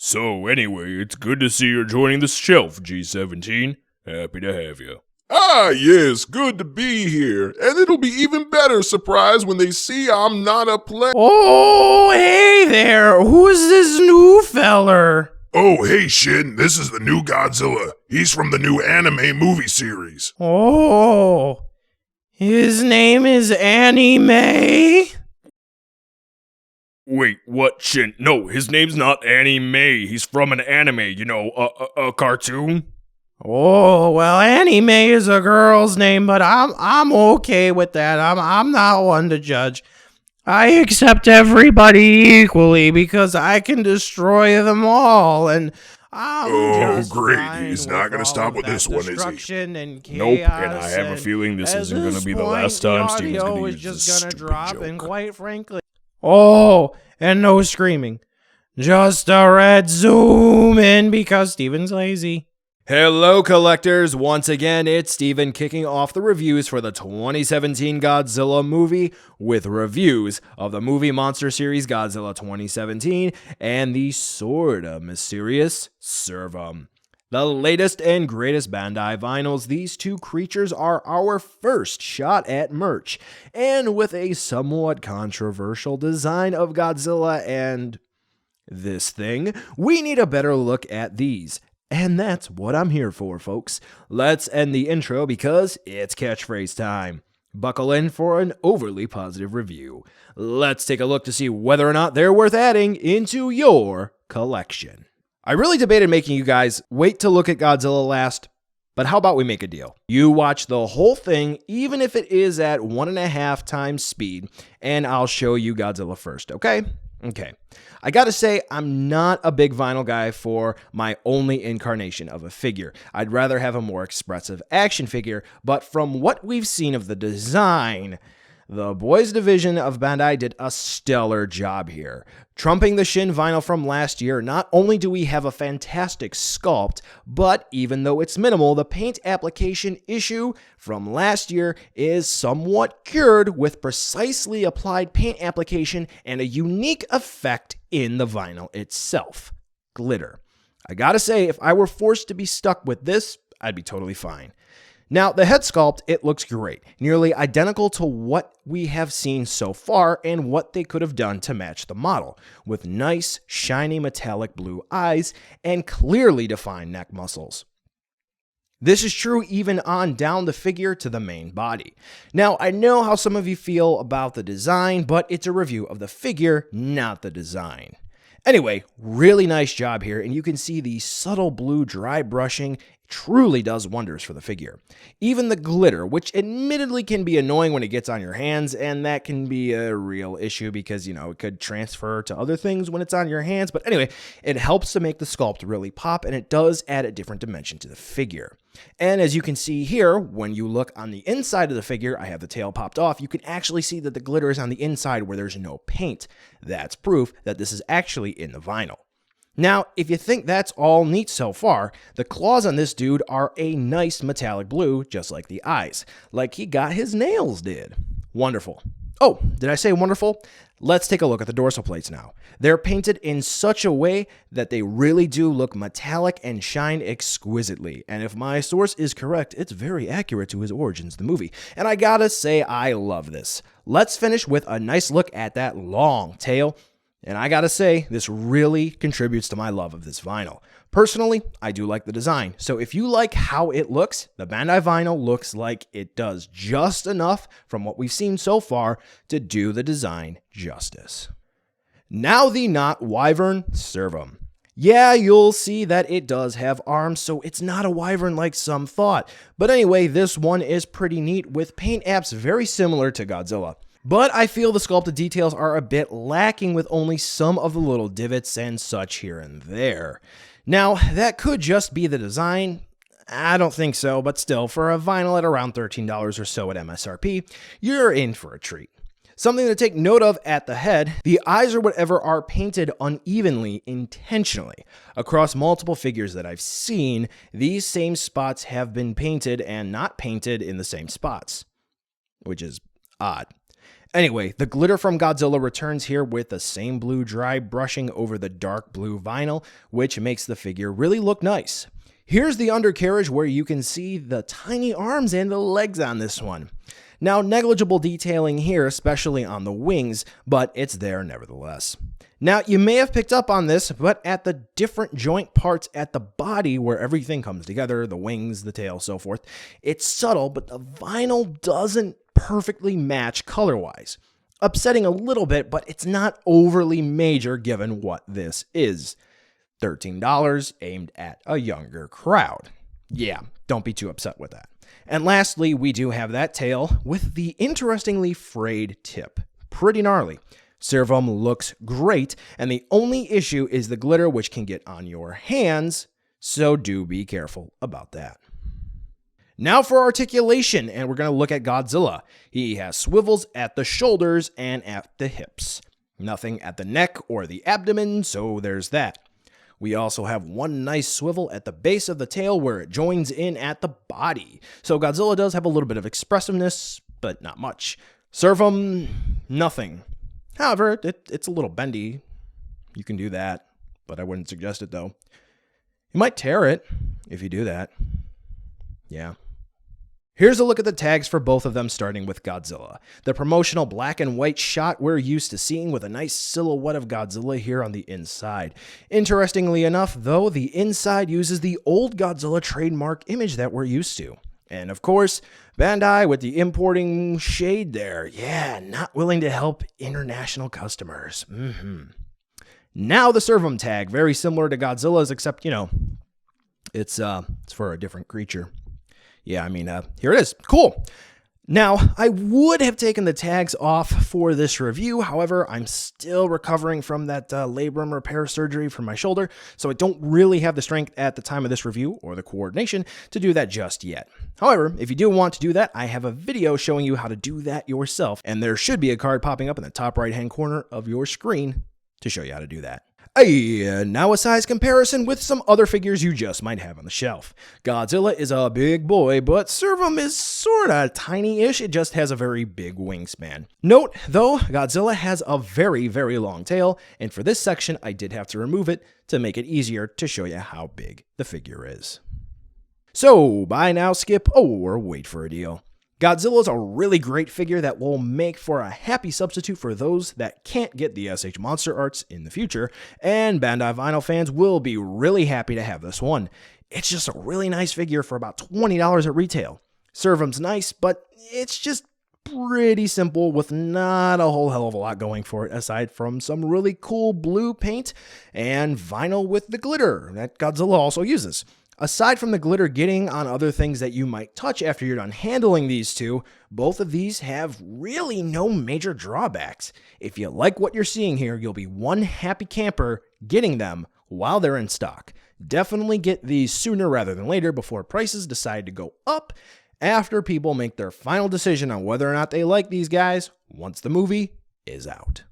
So anyway, it's good to see you're joining the shelf, G17. Happy to have you. Ah, yes, good to be here. And it'll be even better surprise when they see I'm not a player. Oh, hey there. Who's this new feller? Oh, hey, Shin, this is the new Godzilla. He's from the new anime movie series. Oh, his name is Anime? Wait, what, Shin? No, his name's not Annie Mae. He's from an anime, a cartoon. Oh, well, Anime is a girl's name, but I'm okay with that. I'm not one to judge. I accept everybody equally because I can destroy them all, and I'm just great. fine He's not gonna with stop all with that this one, is he? destruction and Nope, chaos, and I have a feeling this at isn't going to this be the point, last time the Steven's audio going to is use just this gonna stupid drop, joke. and quite frankly, oh, and no screaming, just a red zoom in because Steven's lazy. Hello, collectors. Once again, it's Steven kicking off the reviews for the 2017 Godzilla movie with reviews of the movie monster series Godzilla 2017 and the sorta mysterious Servum. The latest and greatest Bandai vinyls, these two creatures are our first shot at merch, and with a somewhat controversial design of Godzilla and this thing, we need a better look at these. And that's what I'm here for, folks. Let's end the intro because it's catchphrase time. Buckle in for an overly positive review. Let's take a look to see whether or not they're worth adding into your collection. I really debated making you guys wait to look at Godzilla last, but how about we make a deal? You watch the whole thing, even if it is at 1.5 times speed, and I'll show you Godzilla first, okay? Okay. I gotta say, I'm not a big vinyl guy for my only incarnation of a figure. I'd rather have a more expressive action figure, but from what we've seen of the design, the boys division of Bandai did a stellar job here. Trumping the Shin vinyl from last year, not only do we have a fantastic sculpt, but even though it's minimal, the paint application issue from last year is somewhat cured with precisely applied paint application and a unique effect in the vinyl itself: glitter. I gotta say, if I were forced to be stuck with this, I'd be totally fine. Now, the head sculpt, it looks great, nearly identical to what we have seen so far and what they could have done to match the model, with nice, shiny metallic blue eyes and clearly defined neck muscles. This is true even on down the figure to the main body. Now, I know how some of you feel about the design, but it's a review of the figure, not the design. Anyway, really nice job here, and you can see the subtle blue dry brushing truly does wonders for the figure. Even the glitter, which admittedly can be annoying when it gets on your hands, and that can be a real issue because, it could transfer to other things when it's on your hands. But anyway, it helps to make the sculpt really pop, and it does add a different dimension to the figure. And as you can see here, when you look on the inside of the figure, I have the tail popped off, you can actually see that the glitter is on the inside where there's no paint. That's proof that this is actually in the vinyl. Now, if you think that's all neat so far, the claws on this dude are a nice metallic blue, just like the eyes, like he got his nails did. Wonderful. Oh, did I say wonderful? Let's take a look at the dorsal plates now. They're painted in such a way that they really do look metallic and shine exquisitely. And if my source is correct, it's very accurate to his origins, the movie. And I gotta say, I love this. Let's finish with a nice look at that long tail. And I gotta say, this really contributes to my love of this vinyl. Personally, I do like the design, so if you like how it looks, the Bandai vinyl looks like it does just enough from what we've seen so far to do the design justice. Now the not wyvern Servum. Yeah, you'll see that it does have arms, so it's not a wyvern like some thought. But anyway, this one is pretty neat with paint apps very similar to Godzilla. But I feel the sculpted details are a bit lacking with only some of the little divots and such here and there. Now, that could just be the design. I don't think so, but still, for a vinyl at around $13 or so at MSRP, you're in for a treat. Something to take note of at the head, the eyes or whatever are painted unevenly intentionally. Across multiple figures that I've seen, these same spots have been painted and not painted in the same spots, which is odd. Anyway, the glitter from Godzilla returns here with the same blue dry brushing over the dark blue vinyl, which makes the figure really look nice. Here's the undercarriage where you can see the tiny arms and the legs on this one. Now, negligible detailing here, especially on the wings, but it's there nevertheless. Now, you may have picked up on this, but at the different joint parts at the body where everything comes together, the wings, the tail, so forth, it's subtle, but the vinyl doesn't perfectly match color-wise. Upsetting a little bit, but it's not overly major given what this is. $13 aimed at a younger crowd. Yeah, don't be too upset with that. And lastly, we do have that tail with the interestingly frayed tip. Pretty gnarly. Servum looks great, and the only issue is the glitter, which can get on your hands, so do be careful about that. Now for articulation, and we're going to look at Godzilla. He has swivels at the shoulders and at the hips. Nothing at the neck or the abdomen, so there's that. We also have one nice swivel at the base of the tail where it joins in at the body. So Godzilla does have a little bit of expressiveness, but not much. Servum, nothing. However, it's a little bendy. You can do that, but I wouldn't suggest it though. You might tear it if you do that. Yeah. Here's a look at the tags for both of them, starting with Godzilla. The promotional black and white shot we're used to seeing with a nice silhouette of Godzilla here on the inside. Interestingly enough, though, the inside uses the old Godzilla trademark image that we're used to. And of course, Bandai with the importing shade there. Yeah, not willing to help international customers. Now the Servum tag, very similar to Godzilla's, except, it's for a different creature. Yeah, I mean, here it is. Cool. Now, I would have taken the tags off for this review. However, I'm still recovering from that labrum repair surgery for my shoulder, so I don't really have the strength at the time of this review or the coordination to do that just yet. However, if you do want to do that, I have a video showing you how to do that yourself, and there should be a card popping up in the top right-hand corner of your screen to show you how to do that. Now a size comparison with some other figures you just might have on the shelf. Godzilla is a big boy, but Servum is sorta tiny-ish, it just has a very big wingspan. Note, though, Godzilla has a very, very long tail, and for this section I did have to remove it to make it easier to show you how big the figure is. So, buy now, skip, or wait for a deal. Godzilla is a really great figure that will make for a happy substitute for those that can't get the SH Monster Arts in the future, and Bandai Vinyl fans will be really happy to have this one. It's just a really nice figure for about $20 at retail. Servum's nice, but it's just pretty simple with not a whole hell of a lot going for it aside from some really cool blue paint and vinyl with the glitter that Godzilla also uses. Aside from the glitter getting on other things that you might touch after you're done handling these two, both of these have really no major drawbacks. If you like what you're seeing here, you'll be one happy camper getting them while they're in stock. Definitely get these sooner rather than later before prices decide to go up after people make their final decision on whether or not they like these guys once the movie is out.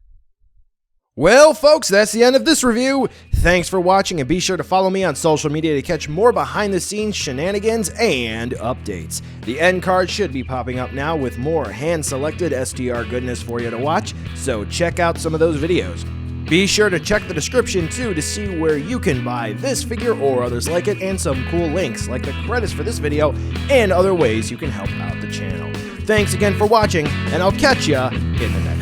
Well, folks, that's the end of this review. Thanks for watching, and be sure to follow me on social media to catch more behind-the-scenes shenanigans and updates. The end card should be popping up now with more hand-selected STR goodness for you to watch, so check out some of those videos. Be sure to check the description, too, to see where you can buy this figure or others like it, and some cool links, like the credits for this video, and other ways you can help out the channel. Thanks again for watching, and I'll catch ya in the next